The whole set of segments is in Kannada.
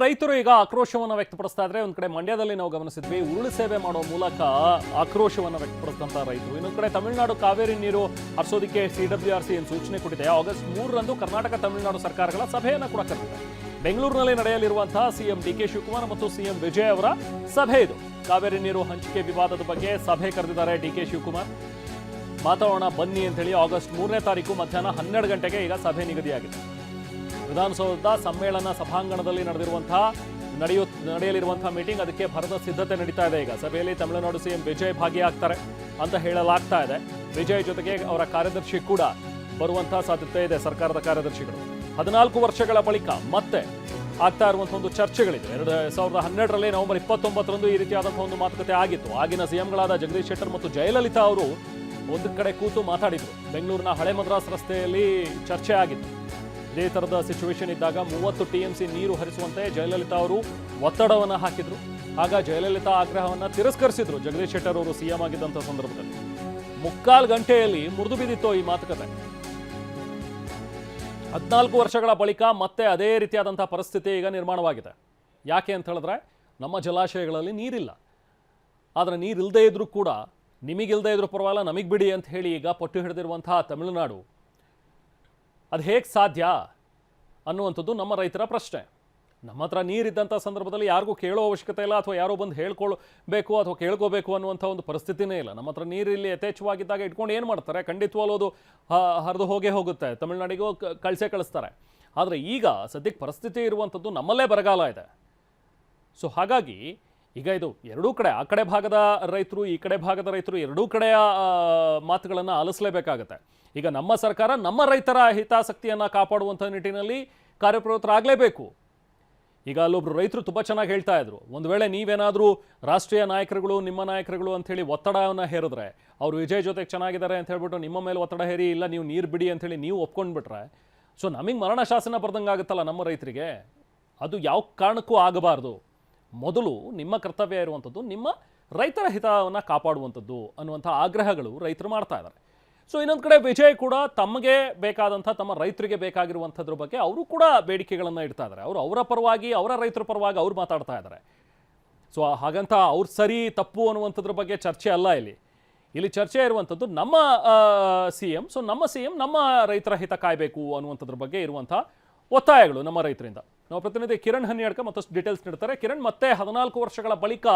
ರೈತರು ಈಗ ಆಕ್ರೋಶವನ್ನು ವ್ಯಕ್ತಪಡಿಸ್ತಾ ಇದ್ರೆ ಒಂದ್ ಕಡೆ ಮಂಡ್ಯದಲ್ಲಿ ನಾವು ಗಮನಿಸಿದ್ವಿ ಉರುಳು ಸೇವೆ ಮಾಡೋ ಮೂಲಕ ಆಕ್ರೋಶವನ್ನು ವ್ಯಕ್ತಪಡಿಸಿದಂತ ರೈತರು. ಇನ್ನೊಂದ್ ಕಡೆ ತಮಿಳುನಾಡು ಕಾವೇರಿ ನೀರು ಹರಿಸೋದಕ್ಕೆ CWRC ಏನು ಸೂಚನೆ ಕೊಟ್ಟಿದೆ. ಆಗಸ್ಟ್ 3ರಂದು ಕರ್ನಾಟಕ ತಮಿಳುನಾಡು ಸರ್ಕಾರಗಳ ಸಭೆಯನ್ನು ಕೂಡ ಕರೆದಿದೆ. ಬೆಂಗಳೂರಿನಲ್ಲಿ ನಡೆಯಲಿರುವಂತಹ ಸಿಎಂ DK ಶಿವಕುಮಾರ್ ಮತ್ತು ಸಿಎಂ ವಿಜಯ್ ಅವರ ಸಭೆ ಇದು. ಕಾವೇರಿ ನೀರು ಹಂಚಿಕೆ ವಿವಾದದ ಬಗ್ಗೆ ಸಭೆ ಕರೆದಿದ್ದಾರೆ DK ಶಿವಕುಮಾರ್. ಮಾತಾಡೋಣ ಬನ್ನಿ ಅಂತ ಹೇಳಿ ಆಗಸ್ಟ್ 3ನೇ ತಾರೀಕು ಮಧ್ಯಾಹ್ನ 12 ಗಂಟೆಗೆ ಈಗ ಸಭೆ ನಿಗದಿಯಾಗಿದೆ. ವಿಧಾನಸೌಧದ ಸಮ್ಮೇಳನ ಸಭಾಂಗಣದಲ್ಲಿ ನಡೆಯಲಿರುವಂತಹ ಮೀಟಿಂಗ್, ಅದಕ್ಕೆ ಭರದ ಸಿದ್ಧತೆ ನಡೀತಾ ಇದೆ. ಈಗ ಸಭೆಯಲ್ಲಿ ತಮಿಳುನಾಡು ಸಿಎಂ ವಿಜಯ್ ಭಾಗಿಯಾಗ್ತಾರೆ ಅಂತ ಹೇಳಲಾಗ್ತಾ ಇದೆ. ವಿಜಯ್ ಜೊತೆಗೆ ಅವರ ಕಾರ್ಯದರ್ಶಿ ಕೂಡ ಬರುವಂತಹ ಸಾಧ್ಯತೆ ಇದೆ. ಸರ್ಕಾರದ ಕಾರ್ಯದರ್ಶಿಗಳು 14 ವರ್ಷಗಳ ಬಳಿಕ ಮತ್ತೆ ಆಗ್ತಾ ಇರುವಂತಹ ಒಂದು ಚರ್ಚೆಗಳಿದೆ. 2012ರಲ್ಲಿ ನವೆಂಬರ್ 29ರಂದು ಈ ರೀತಿಯಾದಂತಹ ಒಂದು ಮಾತುಕತೆ ಆಗಿತ್ತು. ಆಗಿನ ಸಿಎಂಗಳಾದ ಜಗದೀಶ್ ಶೆಟ್ಟರ್ ಮತ್ತು ಜಯಲಲಿತಾ ಅವರು ಒಂದು ಕಡೆ ಕೂತು ಮಾತಾಡಿದ್ರು. ಬೆಂಗಳೂರಿನ ಹಳೆ ಮದ್ರಾಸ್ ರಸ್ತೆಯಲ್ಲಿ ಚರ್ಚೆ ಆಗಿತ್ತು. ಇದೇ ಥರದ ಸಿಚುವೇಶನ್ ಇದ್ದಾಗ 30 TMC ನೀರು ಹರಿಸುವಂತೆ ಜಯಲಲಿತಾ ಅವರು ಒತ್ತಡವನ್ನು ಹಾಕಿದ್ರು. ಆಗ ಜಯಲಲಿತಾ ಆಗ್ರಹವನ್ನು ತಿರಸ್ಕರಿಸಿದ್ರು ಜಗದೀಶ್ ಶೆಟ್ಟರ್ ಅವರು ಸಿಎಂ ಆಗಿದ್ದಂಥ ಸಂದರ್ಭದಲ್ಲಿ. 3/4 ಗಂಟೆಯಲ್ಲಿ ಮುರಿದು ಬಿದ್ದಿತ್ತು ಈ ಮಾತುಕತೆ. 14 ವರ್ಷಗಳ ಬಳಿಕ ಮತ್ತೆ ಅದೇ ರೀತಿಯಾದಂಥ ಪರಿಸ್ಥಿತಿ ಈಗ ನಿರ್ಮಾಣವಾಗಿದೆ. ಯಾಕೆ ಅಂತ ಹೇಳಿದ್ರೆ ನಮ್ಮ ಜಲಾಶಯಗಳಲ್ಲಿ ನೀರಿಲ್ಲ. ಆದರೆ ನೀರಿಲ್ಲದೆ ಇದ್ರೂ ಕೂಡ ನಿಮಗಿಲ್ಲದೆ ಇದ್ರೂ ಪರವಾಗಿಲ್ಲ, ನಮಗೆ ಬಿಡಿ ಅಂತ ಹೇಳಿ ಈಗ ಪಟ್ಟು ಹಿಡಿದಿರುವಂತಹ ತಮಿಳುನಾಡು ಅದು ಹೇಗೆ ಸಾಧ್ಯ ಅನ್ನುವಂಥದ್ದು ನಮ್ಮ ರೈತರ ಪ್ರಶ್ನೆ. ನಮ್ಮ ಹತ್ರ ನೀರಿದ್ದಂಥ ಸಂದರ್ಭದಲ್ಲಿ ಯಾರಿಗೂ ಕೇಳೋ ಅವಶ್ಯಕತೆ ಇಲ್ಲ, ಅಥವಾ ಯಾರೋ ಬಂದು ಹೇಳ್ಕೊಳ್ಬೇಕು ಅಥವಾ ಕೇಳ್ಕೋಬೇಕು ಅನ್ನುವಂಥ ಒಂದು ಪರಿಸ್ಥಿತಿನೇ ಇಲ್ಲ. ನಮ್ಮ ಹತ್ರ ನೀರಿಲ್ಲಿ ಯಥೇಚ್ಛವಾಗಿದ್ದಾಗ ಇಟ್ಕೊಂಡು ಏನು ಮಾಡ್ತಾರೆ? ಖಂಡಿತವಾಗ್ಲೂ ಅದು ಹರಿದು ಹೋಗುತ್ತೆ, ತಮಿಳುನಾಡಿಗೂ ಕಳಿಸ್ತಾರೆ. ಆದರೆ ಈಗ ಸದ್ಯಕ್ಕೆ ಪರಿಸ್ಥಿತಿ ಇರುವಂಥದ್ದು ನಮ್ಮಲ್ಲೇ ಬರಗಾಲ ಇದೆ. ಸೊ ಹಾಗಾಗಿ ಈಗ ಇದು ಎರಡೂ ಕಡೆ, ಆ ಕಡೆ ಭಾಗದ ರೈತರು ಈ ಕಡೆ ಭಾಗದ ರೈತರು ಎರಡೂ ಕಡೆಯ ಮಾತುಗಳನ್ನು ಆಲಿಸಲೇಬೇಕಾಗತ್ತೆ. ಈಗ ನಮ್ಮ ಸರ್ಕಾರ ನಮ್ಮ ರೈತರ ಹಿತಾಸಕ್ತಿಯನ್ನು ಕಾಪಾಡುವಂಥ ನಿಟ್ಟಿನಲ್ಲಿ ಕಾರ್ಯಪ್ರವೃತ್ತರಾಗಲೇಬೇಕು. ಈಗ ಅಲ್ಲೊಬ್ರು ರೈತರು ತುಂಬ ಚೆನ್ನಾಗಿ ಹೇಳ್ತಾ ಇದ್ರು, ಒಂದು ವೇಳೆ ನೀವೇನಾದರೂ ರಾಷ್ಟ್ರೀಯ ನಾಯಕರುಗಳು ನಿಮ್ಮ ನಾಯಕರುಗಳು ಅಂಥೇಳಿ ಒತ್ತಡವನ್ನು ಹೇರಿದ್ರೆ, ಅವರು ವಿಜಯ್ ಜೊತೆಗೆ ಚೆನ್ನಾಗಿದ್ದಾರೆ ಅಂತ ಹೇಳ್ಬಿಟ್ಟು ನಿಮ್ಮ ಮೇಲೆ ಒತ್ತಡ ಹೇರಿ ಇಲ್ಲ ನೀವು ನೀರು ಬಿಡಿ ಅಂಥೇಳಿ ನೀವು ಒಪ್ಕೊಂಡ್ಬಿಟ್ರೆ, ಸೊ ನಮಗೆ ಮರಣ ಶಾಸನ ಬರ್ದಂಗೆ ಆಗುತ್ತಲ್ಲ ನಮ್ಮ ರೈತರಿಗೆ. ಅದು ಯಾವ ಕಾರಣಕ್ಕೂ ಆಗಬಾರ್ದು. ಮೊದಲು ನಿಮ್ಮ ಕರ್ತವ್ಯ ಇರುವಂಥದ್ದು ನಿಮ್ಮ ರೈತರ ಹಿತವನ್ನು ಕಾಪಾಡುವಂಥದ್ದು ಅನ್ನುವಂಥ ಆಗ್ರಹಗಳು ರೈತರು ಮಾಡ್ತಾ ಇದ್ದಾರೆ. ಸೊ ಇನ್ನೊಂದು ಕಡೆ ವಿಜಯ್ ಕೂಡ ತಮಗೆ ಬೇಕಾದಂಥ ತಮ್ಮ ರೈತರಿಗೆ ಬೇಕಾಗಿರುವಂಥದ್ರ ಬಗ್ಗೆ ಅವರು ಕೂಡ ಬೇಡಿಕೆಗಳನ್ನು ಇಡ್ತಾ ಇದ್ದಾರೆ. ಅವರು ಅವರ ಪರವಾಗಿ, ಅವರ ರೈತರ ಪರವಾಗಿ ಅವ್ರು ಮಾತಾಡ್ತಾ ಇದ್ದಾರೆ. ಸೊ ಹಾಗಂತ ಅವ್ರು ಸರಿ ತಪ್ಪು ಅನ್ನುವಂಥದ್ರ ಬಗ್ಗೆ ಚರ್ಚೆ ಅಲ್ಲ ಇಲ್ಲಿ ಚರ್ಚೆ ಇರುವಂಥದ್ದು ನಮ್ಮ CM. ಸೊ ನಮ್ಮ CM ನಮ್ಮ ರೈತರ ಹಿತ ಕಾಯಬೇಕು ಅನ್ನುವಂಥದ್ರ ಬಗ್ಗೆ ಇರುವಂಥ ಒತ್ತಾಯಗಳು ನಮ್ಮ ರೈತರಿಂದ. ನಾವು ಪ್ರತಿನಿಧಿ ಕಿರಣ್ ಹನ್ಯಾಡ್ಕ ಮತ್ತಷ್ಟು ಡೀಟೇಲ್ಸ್ ನೀಡ್ತಾರೆ. ಕಿರಣ್, ಮತ್ತೆ 14 ವರ್ಷಗಳ ಬಳಿಕ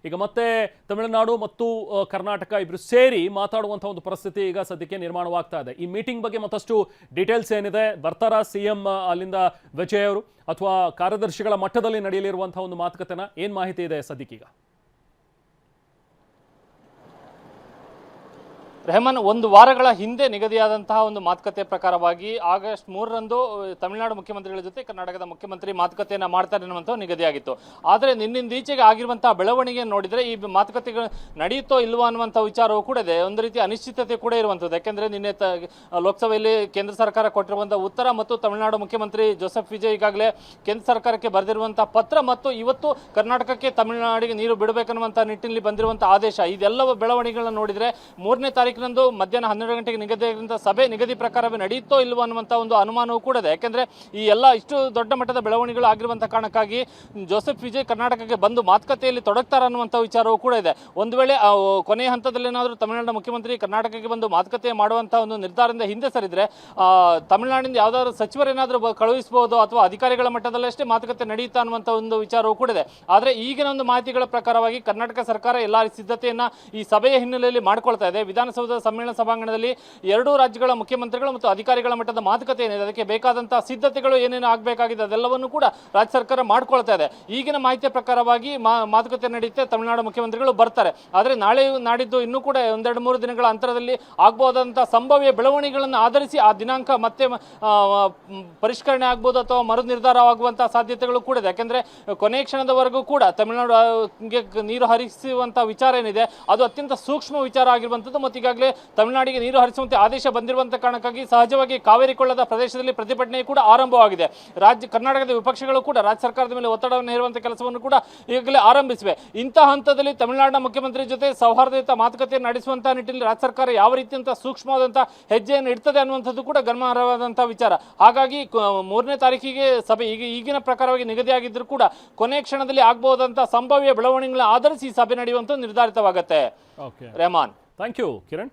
ಈಗ ಮತ್ತೆ ತಮಿಳುನಾಡು ಮತ್ತು ಕರ್ನಾಟಕ ಇಬ್ಬರು ಸೇರಿ ಮಾತಾಡುವಂಥ ಒಂದು ಪರಿಸ್ಥಿತಿ ಈಗ ಸದ್ಯಕ್ಕೆ ನಿರ್ಮಾಣವಾಗ್ತಾ ಇದೆ. ಈ ಮೀಟಿಂಗ್ ಬಗ್ಗೆ ಮತ್ತಷ್ಟು ಡೀಟೇಲ್ಸ್ ಏನಿದೆ? ಬರ್ತಾರಾ CM ಅಲ್ಲಿಂದ ವಿಜಯ್ ಅವರು, ಅಥವಾ ಕಾರ್ಯದರ್ಶಿಗಳ ಮಟ್ಟದಲ್ಲಿ ನಡೆಯಲಿರುವಂತಹ ಒಂದು ಮಾತುಕತೆನ ಏನು ಮಾಹಿತಿ ಇದೆ ಸದ್ಯಕ್ಕೀಗ? ರೆಹಮಾನ್, 1 ವಾರಗಳ ಹಿಂದೆ ನಿಗದಿಯಾದಂತಹ ಒಂದು ಮಾತುಕತೆ ಪ್ರಕಾರವಾಗಿ ಆಗಸ್ಟ್ 3ರಂದು ತಮಿಳುನಾಡು ಮುಖ್ಯಮಂತ್ರಿಗಳ ಜೊತೆ ಕರ್ನಾಟಕದ ಮುಖ್ಯಮಂತ್ರಿ ಮಾತುಕತೆಯನ್ನ ಮಾಡ್ತಾರೆ ಅನ್ನುವಂಥ ನಿಗದಿಯಾಗಿತ್ತು. ಆದರೆ ನಿನ್ನಿಂದೀಚೆಗೆ ಆಗಿರುವಂತಹ ಬೆಳವಣಿಗೆ ನೋಡಿದ್ರೆ ಈ ಮಾತುಕತೆಗಳು ನಡೆಯುತ್ತೋ ಇಲ್ವೋ ಅನ್ನುವಂಥ ವಿಚಾರವೂ ಕೂಡ ಇದೆ. ಒಂದು ರೀತಿ ಅನಿಶ್ಚಿತತೆ ಕೂಡ ಇರುವಂಥದ್ದು. ಯಾಕೆಂದ್ರೆ ನಿನ್ನೆ ಲೋಕಸಭೆಯಲ್ಲಿ ಕೇಂದ್ರ ಸರ್ಕಾರ ಕೊಟ್ಟಿರುವಂತಹ ಉತ್ತರ ಮತ್ತು ತಮಿಳುನಾಡು ಮುಖ್ಯಮಂತ್ರಿ ಜೋಸೆಫ್ ವಿಜಯ್ ಈಗಾಗಲೇ ಕೇಂದ್ರ ಸರ್ಕಾರಕ್ಕೆ ಬರೆದಿರುವಂತಹ ಪತ್ರ ಮತ್ತು ಇವತ್ತು ಕರ್ನಾಟಕಕ್ಕೆ ತಮಿಳುನಾಡಿಗೆ ನೀರು ಬಿಡಬೇಕನ್ನುವಂಥ ನಿಟ್ಟಿನಲ್ಲಿ ಬಂದಿರುವಂತಹ ಆದೇಶ, ಇದೆಲ್ಲವ ಬೆಳವಣಿಗೆಗಳನ್ನ ನೋಡಿದ್ರೆ 3ನೇ ತಾರೀಕು ಮಧ್ಯಾಹ್ನ 12 ಗಂಟೆಗೆ ನಿಗದಿಯಾದಂತಹ ಸಭೆ ನಿಗದಿ ಪ್ರಕಾರವೇ ನಡೆಯುತ್ತೋ ಇಲ್ವೋ ಅನ್ನುವಂಥ ಒಂದು ಅನುಮಾನವೂ ಕೂಡ ಇದೆ. ಯಾಕೆಂದ್ರೆ ಈ ಎಲ್ಲ ಇಷ್ಟು ದೊಡ್ಡ ಮಟ್ಟದ ಬೆಳವಣಿಗೆಗಳು ಆಗಿರುವಂತಹ ಕಾರಣಕ್ಕಾಗಿ ಜೋಸೆಫ್ ವಿಜಯ್ ಕರ್ನಾಟಕಕ್ಕೆ ಬಂದು ಮಾತುಕತೆಯಲ್ಲಿ ತೊಡಗ್ತಾರೆ ಅನ್ನುವಂಥ ವಿಚಾರವೂ ಕೂಡ ಇದೆ. ಒಂದು ವೇಳೆ ಕೊನೆಯ ಹಂತದಲ್ಲಿ ಏನಾದರೂ ತಮಿಳುನಾಡು ಮುಖ್ಯಮಂತ್ರಿ ಕರ್ನಾಟಕಕ್ಕೆ ಬಂದು ಮಾತುಕತೆ ಮಾಡುವಂತಹ ಒಂದು ನಿರ್ಧಾರದಿಂದ ಹಿಂದೆ ಸರಿದ್ರೆ ತಮಿಳುನಾಡಿನಿಂದ ಯಾವ್ದಾದ್ರು ಸಚಿವರೇನಾದರೂ ಕಳುಹಿಸಬಹುದು ಅಥವಾ ಅಧಿಕಾರಿಗಳ ಮಟ್ಟದಲ್ಲಷ್ಟೇ ಮಾತುಕತೆ ನಡೆಯುತ್ತಾ ಅನ್ನುವಂಥ ಒಂದು ವಿಚಾರವೂ ಕೂಡ ಇದೆ. ಆದರೆ ಈಗಿನ ಒಂದು ಮಾಹಿತಿಗಳ ಪ್ರಕಾರವಾಗಿ ಕರ್ನಾಟಕ ಸರ್ಕಾರ ಎಲ್ಲ ಸಿದ್ಧತೆಯನ್ನ ಈ ಸಭೆಯ ಹಿನ್ನೆಲೆಯಲ್ಲಿ ಮಾಡ್ಕೊಳ್ತಾ ಇದೆ. ವಿಧಾನಸೌಧ ಸಮ್ಮೇಳನ ಸಭಾಂಗಣದಲ್ಲಿ 2 ರಾಜ್ಯಗಳ ಮುಖ್ಯಮಂತ್ರಿಗಳು ಮತ್ತು ಅಧಿಕಾರಿಗಳ ಮಟ್ಟದ ಮಾತುಕತೆ ಏನಿದೆ, ಅದಕ್ಕೆ ಬೇಕಾದಂತಹ ಸಿದ್ಧತೆಗಳು ಏನೇನು ಆಗಬೇಕಾಗಿದೆ ಅದೆಲ್ಲವನ್ನು ಕೂಡ ರಾಜ್ಯ ಸರ್ಕಾರ ಮಾಡ್ಕೊಳ್ತಾ ಇದೆ. ಈಗಿನ ಮಾಹಿತಿಯ ಪ್ರಕಾರವಾಗಿ ಮಾತುಕತೆ ನಡೆಯುತ್ತೆ, ತಮಿಳುನಾಡು ಮುಖ್ಯಮಂತ್ರಿಗಳು ಬರ್ತಾರೆ. ಆದರೆ ನಾಳೆ ನಾಡಿದ್ದು ಇನ್ನೂ ಕೂಡ 1-2-3 ದಿನಗಳ ಅಂತರದಲ್ಲಿ ಆಗಬಹುದಂತಹ ಸಂಭಾವ್ಯ ಬೆಳವಣಿಗೆಗಳನ್ನು ಆಧರಿಸಿ ಆ ದಿನಾಂಕ ಮತ್ತೆ ಪರಿಷ್ಕರಣೆ ಆಗ್ಬೋದು ಅಥವಾ ಮರು ನಿರ್ಧಾರವಾಗುವಂತಹ ಸಾಧ್ಯತೆಗಳು ಕೂಡ ಇದೆ. ಯಾಕೆಂದ್ರೆ ಕೊನೆಯ ಕ್ಷಣದವರೆಗೂ ಕೂಡ ತಮಿಳುನಾಡಿಗೆ ನೀರು ಹರಿಸುವಂತಹ ವಿಚಾರ ಏನಿದೆ ಅದು ಅತ್ಯಂತ ಸೂಕ್ಷ್ಮ ವಿಚಾರ ಆಗಿರುವಂಥದ್ದು. ಮತ್ತು ಈಗ ಈಗಾಗಲೇ ತಮಿಳುನಾಡಿಗೆ ನೀರು ಹರಿಸುವಂತೆ ಆದೇಶ ಬಂದಿರುವಂತ ಕಾರಣಕ್ಕಾಗಿ ಸಹಜವಾಗಿ ಕಾವೇರಿ ಕೊಳ್ಳದ ಪ್ರದೇಶದಲ್ಲಿ ಪ್ರತಿಭಟನೆ ಕೂಡ ಆರಂಭವಾಗಿದೆ. ಕರ್ನಾಟಕದ ವಿಪಕ್ಷಗಳು ಕೂಡ ರಾಜ್ಯ ಸರ್ಕಾರದ ಮೇಲೆ ಒತ್ತಡವನ್ನು ಹೇರುವಂತಹ ಕೆಲಸವನ್ನು ಕೂಡ ಈಗಾಗಲೇ ಆರಂಭಿಸಿವೆ. ಇಂತಹ ಹಂತದಲ್ಲಿ ತಮಿಳುನಾಡಿನ ಮುಖ್ಯಮಂತ್ರಿ ಜೊತೆ ಸೌಹಾರ್ದಯುತ ಮಾತುಕತೆ ನಡೆಸುವಂತಹ ನಿಟ್ಟಿನಲ್ಲಿ ರಾಜ್ಯ ಸರ್ಕಾರ ಯಾವ ರೀತಿಯಂತ ಸೂಕ್ಷ್ಮವಾದಂತಹ ಹೆಜ್ಜೆಯನ್ನು ಇಡ್ತದೆ ಅನ್ನುವಂಥದ್ದು ಕೂಡ ಗಮನಾರ್ಹವಾದಂತಹ ವಿಚಾರ. ಹಾಗಾಗಿ 3ನೇ ತಾರೀಕಿಗೆ ಸಭೆ ಈಗಿನ ಪ್ರಕಾರವಾಗಿ ನಿಗದಿಯಾಗಿದ್ದರೂ ಕೂಡ ಕೊನೆ ಕ್ಷಣದಲ್ಲಿ ಆಗಬಹುದಂತಹ ಸಂಭಾವ್ಯ ಬೆಳವಣಿಗೆಗಳನ್ನು ಆಧರಿಸಿ ಸಭೆ ನಡೆಯುವಂತ ನಿರ್ಧಾರಿತವಾಗುತ್ತೆ. Okay, Rehman. Thank you Kiran.